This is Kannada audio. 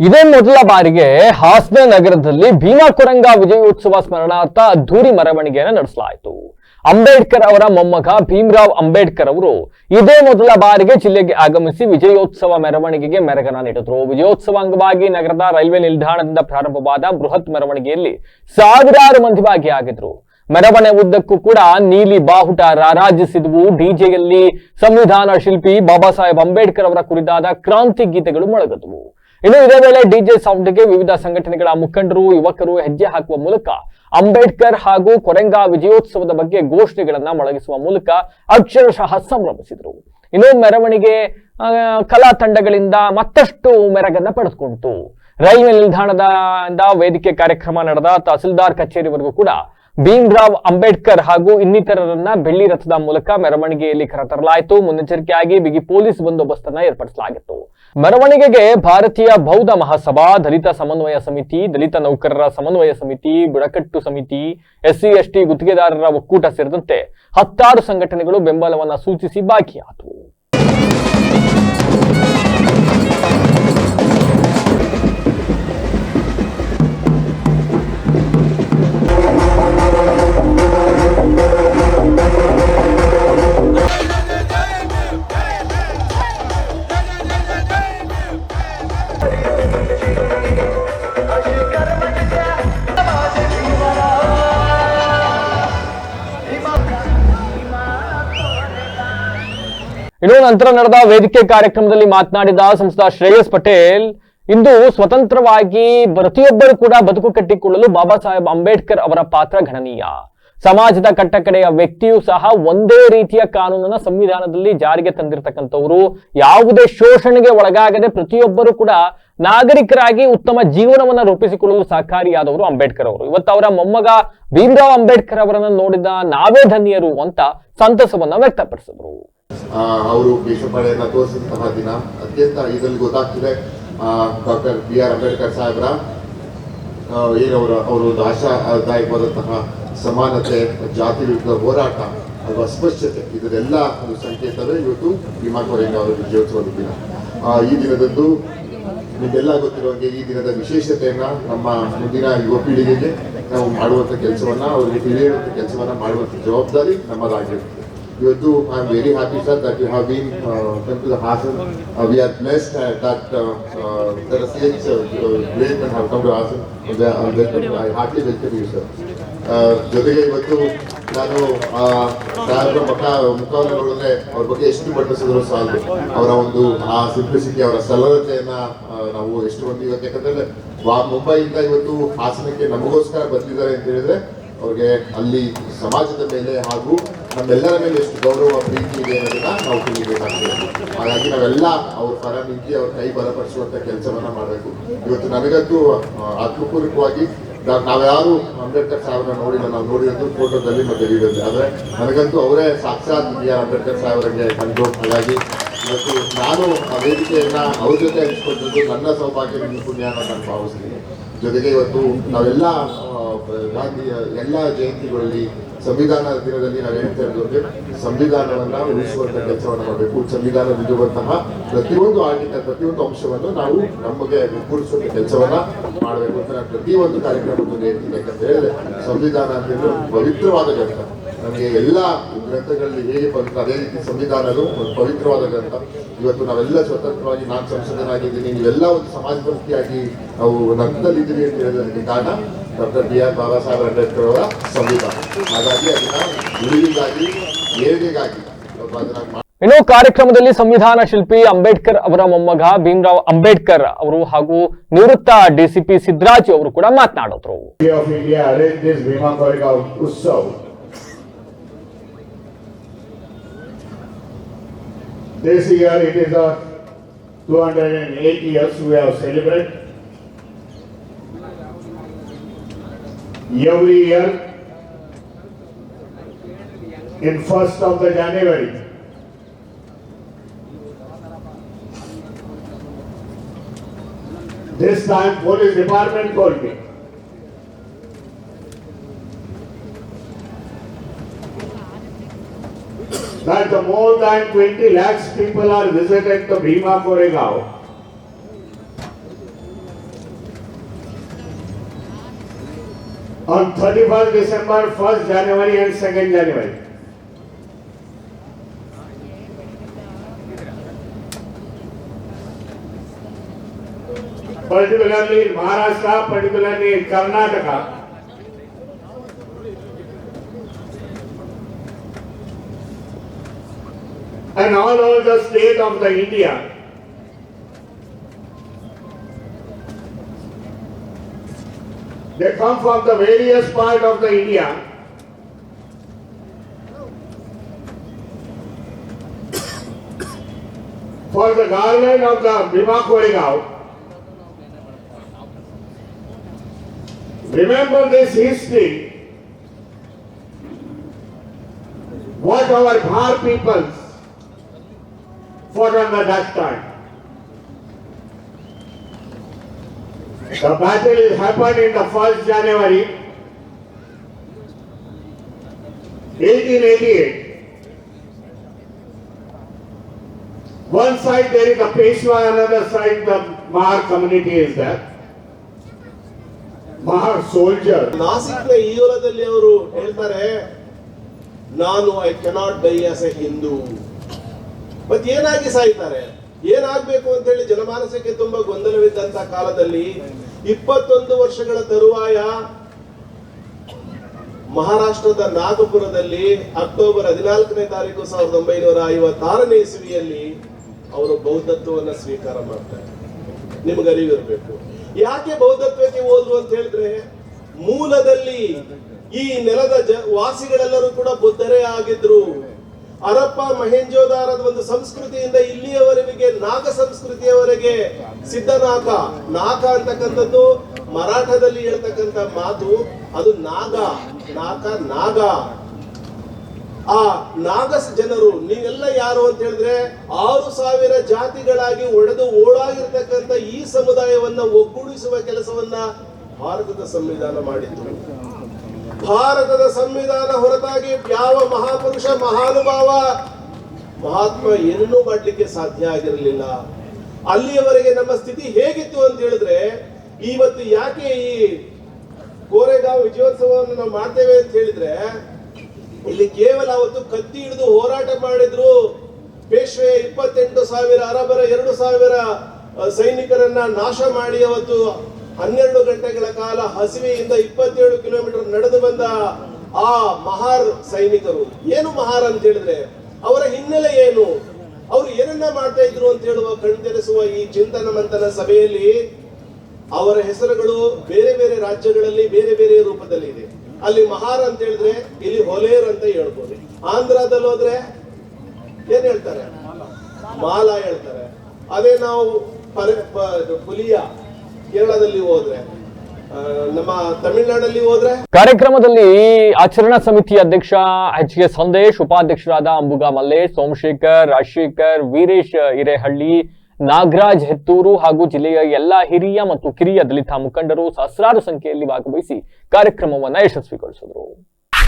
ಇದೇ ಮೊದಲ ಬಾರಿಗೆ ಹಾಸನ ನಗರದಲ್ಲಿ ಭೀಮಾ ಕೊರಂಗ ವಿಜಯೋತ್ಸವ ಸ್ಮರಣಾರ್ಥ ಅದ್ದೂರಿ ಮೆರವಣಿಗೆಯನ್ನು ನಡೆಸಲಾಯಿತು. ಅಂಬೇಡ್ಕರ್ ಅವರ ಮೊಮ್ಮಗ ಭೀಮರಾವ್ ಅಂಬೇಡ್ಕರ್ ಅವರು ಇದೇ ಮೊದಲ ಬಾರಿಗೆ ಜಿಲ್ಲೆಗೆ ಆಗಮಿಸಿ ವಿಜಯೋತ್ಸವ ಮೆರವಣಿಗೆಗೆ ಮೆರಗನ್ನ ನೀಡಿದರು. ವಿಜಯೋತ್ಸವ ಅಂಗವಾಗಿ ನಗರದ ರೈಲ್ವೆ ನಿಲ್ದಾಣದಿಂದ ಪ್ರಾರಂಭವಾದ ಬೃಹತ್ ಮೆರವಣಿಗೆಯಲ್ಲಿ ಸಾವಿರಾರು ಮಂದಿ ಭಾಗಿಯಾಗಿದ್ರು. ಮೆರವಣಿಗೆ ಉದ್ದಕ್ಕೂ ಕೂಡ ನೀಲಿ ಬಾಹುಟ ರಾರಾಜಿಸಿದವು. ಡಿಜೆಯಲ್ಲಿ ಸಂವಿಧಾನ ಶಿಲ್ಪಿ ಬಾಬಾ ಸಾಹೇಬ್ ಅಂಬೇಡ್ಕರ್ ಅವರ ಕುರಿತಾದ ಕ್ರಾಂತಿ ಗೀತೆಗಳು ಮೊಳಗಿದವು. ಇನ್ನು ಇದೇ ವೇಳೆ ಡಿಜೆ ಸೌಂಡ್ಗೆ ವಿವಿಧ ಸಂಘಟನೆಗಳ ಮುಖಂಡರು, ಯುವಕರು ಹೆಜ್ಜೆ ಹಾಕುವ ಮೂಲಕ ಅಂಬೇಡ್ಕರ್ ಹಾಗೂ ಕೊರಂಗ ವಿಜಯೋತ್ಸವದ ಬಗ್ಗೆ ಘೋಷಣೆಗಳನ್ನ ಮೊಳಗಿಸುವ ಮೂಲಕ ಅಕ್ಷರಶಃ ಸಂಭ್ರಮಿಸಿದರು. ಇನ್ನು ಮೆರವಣಿಗೆ ಕಲಾ ತಂಡಗಳಿಂದ ಮತ್ತಷ್ಟು ಮೆರಗನ್ನ ಪಡೆದುಕೊಂಡಿತು. ರೈಲ್ವೆ ನಿಲ್ದಾಣದಿಂದ ವೇದಿಕೆ ಕಾರ್ಯಕ್ರಮ ನಡೆದ ತಹಸೀಲ್ದಾರ್ ಕಚೇರಿವರೆಗೂ ಕೂಡ ಭೀಮರಾವ್ ಅಂಬೇಡ್ಕರ್ ಹಾಗೂ ಇನ್ನಿತರರನ್ನ ಬೆಳ್ಳಿ ರಥದ ಮೂಲಕ ಮೆರವಣಿಗೆಯಲ್ಲಿ ಕರೆತರಲಾಯಿತು. ಮುನ್ನೆಚ್ಚರಿಕೆಯಾಗಿ ಬಿಗಿ ಪೊಲೀಸ್ ಬಂದೋಬಸ್ತ್ ಅನ್ನು ಏರ್ಪಡಿಸಲಾಗಿತ್ತು. ಮೆರವಣಿಗೆಗೆ ಭಾರತೀಯ ಬೌದ್ಧ ಮಹಾಸಭಾ, ದಲಿತ ಸಮನ್ವಯ ಸಮಿತಿ, ದಲಿತ ನೌಕರರ ಸಮನ್ವಯ ಸಮಿತಿ, ಬುಡಕಟ್ಟು ಸಮಿತಿ, SC ST ಗುತ್ತಿಗೆದಾರರ ಒಕ್ಕೂಟ ಸೇರಿದಂತೆ 10 ಸಂಘಟನೆಗಳು ಬೆಂಬಲವನ್ನ ಸೂಚಿಸಿ ಭಾಗಿಯಾದವು. ಇನ್ನು ನಂತರ ನಡೆದ ವೇದಿಕೆ ಕಾರ್ಯಕ್ರಮದಲ್ಲಿ ಮಾತನಾಡಿದ ಸಂಸದ ಶ್ರೇಯಸ್ ಪಟೇಲ್, ಇಂದು ಸ್ವತಂತ್ರವಾಗಿ ಪ್ರತಿಯೊಬ್ಬರು ಕೂಡ ಬದುಕು ಕಟ್ಟಿಕೊಳ್ಳಲು ಬಾಬಾ ಸಾಹೇಬ್ ಅಂಬೇಡ್ಕರ್ ಅವರ ಪಾತ್ರ ಗಣನೀಯ. ಸಮಾಜದ ಕಟ್ಟಕಡೆಯ ವ್ಯಕ್ತಿಯೂ ಸಹ ಒಂದೇ ರೀತಿಯ ಕಾನೂನನ್ನ ಸಂವಿಧಾನದಲ್ಲಿ ಜಾರಿಗೆ ತಂದಿರತಕ್ಕಂಥವರು. ಯಾವುದೇ ಶೋಷಣೆಗೆ ಒಳಗಾಗದೆ ಪ್ರತಿಯೊಬ್ಬರು ಕೂಡ ನಾಗರಿಕರಾಗಿ ಉತ್ತಮ ಜೀವನವನ್ನ ರೂಪಿಸಿಕೊಳ್ಳಲು ಸಹಕಾರಿಯಾದವರು ಅಂಬೇಡ್ಕರ್ ಅವರು. ಇವತ್ತು ಅವರ ಮೊಮ್ಮಗ ಭೀಮರಾವ್ ಅಂಬೇಡ್ಕರ್ ಅವರನ್ನು ನೋಡಿದ ನಾವೇ ಧನ್ಯರು ಅಂತ ಸಂತಸವನ್ನ ವ್ಯಕ್ತಪಡಿಸಿದ್ರು. ಅವರು ದೇಶಪಾಳೆಯನ್ನ ತೋರಿಸಿದಂತಹ ದಿನ ಅತ್ಯಂತ ಇದರಲ್ಲಿ ಗೊತ್ತಾಗ್ತಿದೆ. ಡಾಕ್ಟರ್ BR ಅಂಬೇಡ್ಕರ್ ಸಾಹೇಬ್ರ ಏನವರ ಒಂದು ಆಶಾದಾಯಕವಾದಂತಹ ಸಮಾನತೆ, ಜಾತಿ ವಿರುದ್ಧ ಹೋರಾಟ ಹಾಗೂ ಅಸ್ಪೃಶ್ಯತೆ, ಇದರೆಲ್ಲ ಒಂದು ಸಂಕೇತವೇ ಇವತ್ತು ಭೀಮಾ ಕೊರಂಗ ಅವರ ವಿಜಯೋತ್ಸವದ ದಿನ. ಈ ದಿನದಂದು ನಿಮಗೆಲ್ಲ ಗೊತ್ತಿರುವಂಗೆ ಈ ದಿನದ ವಿಶೇಷತೆಯನ್ನ ನಮ್ಮ ಮುಂದಿನ ಯುವ ಪೀಳಿಗೆಗೆ ನಾವು ಮಾಡುವಂಥ ಕೆಲಸವನ್ನ, ಅವರಿಗೆ ತಿಳಿಯುವಂಥ ಕೆಲಸವನ್ನ ಮಾಡುವಂಥ ಜವಾಬ್ದಾರಿ ನಮ್ಮದಾಗಿರುತ್ತೆ. ಇವತ್ತು I am very happy sir that you have been come to the Hassan. We are blessed that there are such great men have come to Hassan. I heartily welcome you sir. ಜೊತೆಗೆ ಇವತ್ತು ನಾನು ಸಾಹೇಬ್ರ ಮುಖವನ್ನು ನೋಡಿದ್ರೆ ಅವ್ರ ಬಗ್ಗೆ ಎಷ್ಟು ಬಣ್ಣಿಸಿದ್ರು ಸಾಲದು. ಅವರ ಒಂದು ಆ ಸಿಂಪ್ಲಿಸಿಟಿ, ಅವರ ಸರಳತೆಯನ್ನ ನಾವು ಎಷ್ಟು ಮಂದಿ ಇವತ್ತು, ಯಾಕಂದ್ರೆ ಮುಂಬೈಯಿಂದ ಇವತ್ತು ಹಾಸನಕ್ಕೆ ನಮಗೋಸ್ಕರ ಬಂದಿದ್ದಾರೆ ಅಂತ ಹೇಳಿದ್ರೆ ಅವ್ರಿಗೆ ಅಲ್ಲಿ ಸಮಾಜದ ಮೇಲೆ ಹಾಗೂ ನಮ್ಮೆಲ್ಲರ ಮೇಲೆ ಎಷ್ಟು ಗೌರವ, ಪ್ರೀತಿ ಇದೆ ಅನ್ನೋದನ್ನ ನಾವು ತಿಳಿಬೇಕಾಗ್ತದೆ. ಹಾಗಾಗಿ ನಾವೆಲ್ಲ ಅವ್ರ ಪರ ನಿಂತು ಅವ್ರ ಕೈ ಬಲಪಡಿಸುವಂತ ಕೆಲಸವನ್ನ ಮಾಡಬೇಕು. ಇವತ್ತು ನನಗಂತೂ ಆತ್ಮಪೂರ್ವಕವಾಗಿ ನಾವ್ಯಾರು ಅಂಬೇಡ್ಕರ್ ಸಾಹೇಬ್ರನ್ನ ನೋಡಿಲ್ಲ, ನಾವು ನೋಡಿರೋದು ಫೋಟೋದಲ್ಲಿ ಮತ್ತೆ ವಿಡಿಯೋದಲ್ಲಿ, ಆದ್ರೆ ನನಗಂತೂ ಅವರೇ ಸಾಕ್ಷಾತ್ BR ಅಂಬೇಡ್ಕರ್ ಸಾಹೇಬ್ರಿಗೆ ಕಂಡು. ಹಾಗಾಗಿ ಇವತ್ತು ನಾನು ಆ ವೇದಿಕೆಯನ್ನ ಅವ್ರ ಜೊತೆ ಹಂಚ್ಕೊಳ್ತಿದ್ದು ನನ್ನ ಸೌಭಾಗ್ಯ, ನಿಮ್ಮ ಪುಣ್ಯ ಅಂತ ನಾನು ಭಾವಿಸ್ತೀನಿ. ಜೊತೆಗೆ ಇವತ್ತು ನಾವೆಲ್ಲ ಗಾಂಧಿಯ ಎಲ್ಲ ಜಯಂತಿಗಳಲ್ಲಿ, ಸಂವಿಧಾನ ದಿನದಲ್ಲಿ ನಾವು ಹೇಳ್ತಾ ಇರೋದು ಸಂವಿಧಾನವನ್ನ ಉಳಿಸುವಂತ ಕೆಲಸವನ್ನ ಮಾಡಬೇಕು. ಸಂವಿಧಾನದಲ್ಲಿರುವಂತಹ ಪ್ರತಿಯೊಂದು ಆರ್ಟಿಕಲ್, ಪ್ರತಿಯೊಂದು ಅಂಶವನ್ನು ನಾವು ನಮಗೆ ಒಗ್ಗೂಡಿಸುವಂತ ಕೆಲಸವನ್ನ ಮಾಡಬೇಕು ಅಂತ ನಾನು ಪ್ರತಿಯೊಂದು ಕಾರ್ಯಕ್ರಮದಲ್ಲಿ ಹೇಳ್ತೀನಿ. ಯಾಕಂತ ಹೇಳಿದ್ರೆ ಸಂವಿಧಾನ ಅಂತ ಹೇಳಿದ್ರೆ ಪವಿತ್ರವಾದ ಗ್ರಂಥ. ನಮಗೆ ಎಲ್ಲ ಗ್ರಂಥಗಳಲ್ಲಿ ಹೇಗೆ ಪವಿತ್ರ, ಅದೇ ರೀತಿ ಸಂವಿಧಾನವು ಒಂದು ಪವಿತ್ರವಾದ ಗ್ರಂಥ. ಇವತ್ತು ನಾವೆಲ್ಲ ಸ್ವತಂತ್ರವಾಗಿ, ನಾನು ಸಂಸದನಾಗಿದ್ದೀನಿ, ನೀವೆಲ್ಲ ಒಂದು ಸಮಾಜಮುಖಿಯಾಗಿ ನಾವು ನನ್ನಲ್ಲಿದ್ದೀವಿ ಅಂತ ಹೇಳೋದಕ್ಕೆ ಕಾರಣ ಡಾಕ್ಟರ್ ಬಾಬಾ ಸಾಹೇಬ್ ಅಂಬೇಡ್ಕರ್ ಅವರ ಸಂವಿಧಾನ. ಹಾಗಾಗಿ ಅದನ್ನ ಉಳಿವಿಗಾಗಿ, ಏಳಿಗೆಗಾಗಿ ಅದನ್ನ. ಇನ್ನು ಕಾರ್ಯಕ್ರಮದಲ್ಲಿ ಸಂವಿಧಾನ ಶಿಲ್ಪಿ ಅಂಬೇಡ್ಕರ್ ಅವರ ಮೊಮ್ಮಗ ಭೀಮರಾವ್ ಅಂಬೇಡ್ಕರ್ ಅವರು ಹಾಗೂ ನಿವೃತ್ತ DCP ಸಿದ್ದರಾಜು ಅವರು ಕೂಡ ಮಾತನಾಡಿದ್ರು. This year it is 208 years we have celebrated. Every year in 1st of the January, this time police department told me that the more than 20 lakhs people are visited the Bhima Koregaon. on 31st December, 1st January and 2nd January. Particularly in Maharashtra, particularly in Karnataka, and all over the state of the India, they come from the various part of the India for the garland of the Bhima Koregaon. Remember this history, what our Bhar peoples fought on that time. The battle is happened in the 1st January 1888. One side there is the Peshwa, another side the Mahar community is there. Mahar soldier. ನಾಸಿಕ್ನ ಈ ಹೊಲದಲ್ಲಿ ಅವರು ಹೇಳ್ತಾರೆ, ನಾನು I cannot dye as A Hindu. ಮತ್ತೆ ಏನಾಗಿ ಸಾಯ್ತಾರೆ, ಏನಾಗ್ಬೇಕು ಅಂತ ಹೇಳಿ ಜನಮಾನಸಕ್ಕೆ ತುಂಬಾ ಗೊಂದಲವಿದ್ದಂತ ಕಾಲದಲ್ಲಿ 21 ವರ್ಷಗಳ ತರುವಾಯ ಮಹಾರಾಷ್ಟ್ರದ ನಾಗಪುರದಲ್ಲಿ ಅಕ್ಟೋಬರ್ 14ನೇ ತಾರೀಕು 1956ನೇ ಇಸವಿಯಲ್ಲಿ ಅವರು ಬೌದ್ಧತ್ವವನ್ನ ಸ್ವೀಕಾರ ಮಾಡ್ತಾರೆ. ನಿಮ್ಗೆ ಅರಿವಿರಬೇಕು ಯಾಕೆ ಬೌದ್ಧತ್ವಕ್ಕೆ ಹೋದ್ರು ಅಂತ ಹೇಳಿದ್ರೆ, ಮೂಲದಲ್ಲಿ ಈ ನೆಲದ ವಾಸಿಗಳೆಲ್ಲರೂ ಕೂಡ ಬುದ್ಧರೇ ಆಗಿದ್ರು. ಹರಪ್ಪ ಮಹೆಂಜೋದಾರದ ಒಂದು ಸಂಸ್ಕೃತಿಯಿಂದ ಇಲ್ಲಿಯವರೆಗೆ ನಾಗ ಸಂಸ್ಕೃತಿಯವರೆಗೆ ಸಿದ್ಧನಾಗ, ನಾಗ ಅಂತಕ್ಕಂಥದ್ದು ಮರಾಠದಲ್ಲಿ ಹೇಳ್ತಕ್ಕಂಥ ಮಾತು, ಅದು ನಾಗ, ನಾಗ. ಆ ನಾಗಸ್ ಜನರು ನೀವೆಲ್ಲ ಯಾರು ಅಂತ ಹೇಳಿದ್ರೆ 6000 ಜಾತಿಗಳಾಗಿ ಒಡೆದು ಓಡಾಗಿರ್ತಕ್ಕಂಥ ಈ ಸಮುದಾಯವನ್ನ ಒಗ್ಗೂಡಿಸುವ ಕೆಲಸವನ್ನ ಭಾರತದ ಸಂವಿಧಾನ ಮಾಡಿತ್ತು. ಭಾರತದ ಸಂವಿಧಾನ ಹೊರತಾಗಿ ಯಾವ ಮಹಾಪುರುಷ ಮಹಾನುಭಾವ ಮಹಾತ್ಮ ಏನನ್ನೂ ಮಾಡಲಿಕ್ಕೆ ಸಾಧ್ಯ ಆಗಿರಲಿಲ್ಲ. ಅಲ್ಲಿಯವರೆಗೆ ನಮ್ಮ ಸ್ಥಿತಿ ಹೇಗಿತ್ತು ಅಂತ ಹೇಳಿದ್ರೆ, ಇವತ್ತು ಯಾಕೆ ಈ ಕೋರೆಗಾಂವ್ ವಿಜಯೋತ್ಸವವನ್ನು ನಾವು ಮಾಡ್ತೇವೆ ಅಂತ ಹೇಳಿದ್ರೆ, ಇಲ್ಲಿ ಕೇವಲ ಅವತ್ತು ಕತ್ತಿ ಹಿಡಿದು ಹೋರಾಟ ಮಾಡಿದ್ರು. ಪೇಶ್ವೆ 28,000 ಅರಬರ 2,000 ಸೈನಿಕರನ್ನ ನಾಶ ಮಾಡಿ ಅವತ್ತು 12 ಗಂಟೆಗಳ ಕಾಲ ಹಸಿವೆಯಿಂದ 27 ಕಿಲೋಮೀಟರ್ ನಡೆದು ಬಂದ ಆ ಮಹಾರ್ ಸೈನಿಕರು. ಏನು ಮಹಾರ್ ಅಂತ ಹೇಳಿದ್ರೆ ಅವರ ಹಿನ್ನೆಲೆ ಏನು, ಅವರು ಏನನ್ನ ಮಾಡ್ತಾ ಇದ್ರು ಅಂತ ಹೇಳುವ ಕಣ್ತೆರೆಸುವ ಈ ಚಿಂತನ ಮಂಥನ ಸಭೆಯಲ್ಲಿ ಅವರ ಹೆಸರುಗಳು ಬೇರೆ ಬೇರೆ ರಾಜ್ಯಗಳಲ್ಲಿ ಬೇರೆ ಬೇರೆ ರೂಪದಲ್ಲಿ ಇದೆ. ಅಲ್ಲಿ ಮಹಾರ್ ಅಂತ ಹೇಳಿದ್ರೆ ಇಲ್ಲಿ ಹೊಲೇರ್ ಅಂತ ಹೇಳ್ಬೋದು. ಆಂಧ್ರದಲ್ಲಿ ಹೋದ್ರೆ ಏನ್ ಹೇಳ್ತಾರೆ, ಮಾಲಾ ಹೇಳ್ತಾರೆ. ಅದೇ ನಾವು ಪುಲಿಯ ಕೇರಳದಲ್ಲಿ ಹೋದ್ರೆ, ನಮ್ಮ ತಮಿಳುನಾಡಲ್ಲಿ ಹೋದ್ರೆ. ಕಾರ್ಯಕ್ರಮದಲ್ಲಿ ಆಚರಣಾ ಸಮಿತಿ ಅಧ್ಯಕ್ಷ HK ಸಂದೇಶ್, ಉಪಾಧ್ಯಕ್ಷರಾದ ಅಂಬುಗ ಮಲ್ಲೇಶ್, ಸೋಮಶೇಖರ್, ರಾಜಶೇಖರ್, ವೀರೇಶ್ ಹಿರೇಹಳ್ಳಿ, ನಾಗರಾಜ್ ಹೆತ್ತೂರು ಹಾಗೂ ಜಿಲ್ಲೆಯ ಎಲ್ಲಾ ಹಿರಿಯ ಮತ್ತು ಕಿರಿಯ ದಲಿತ ಮುಖಂಡರು ಸಹಸ್ರಾರು ಸಂಖ್ಯೆಯಲ್ಲಿ ಭಾಗವಹಿಸಿ ಕಾರ್ಯಕ್ರಮವನ್ನು ಯಶಸ್ವಿಗೊಳಿಸಿದರು.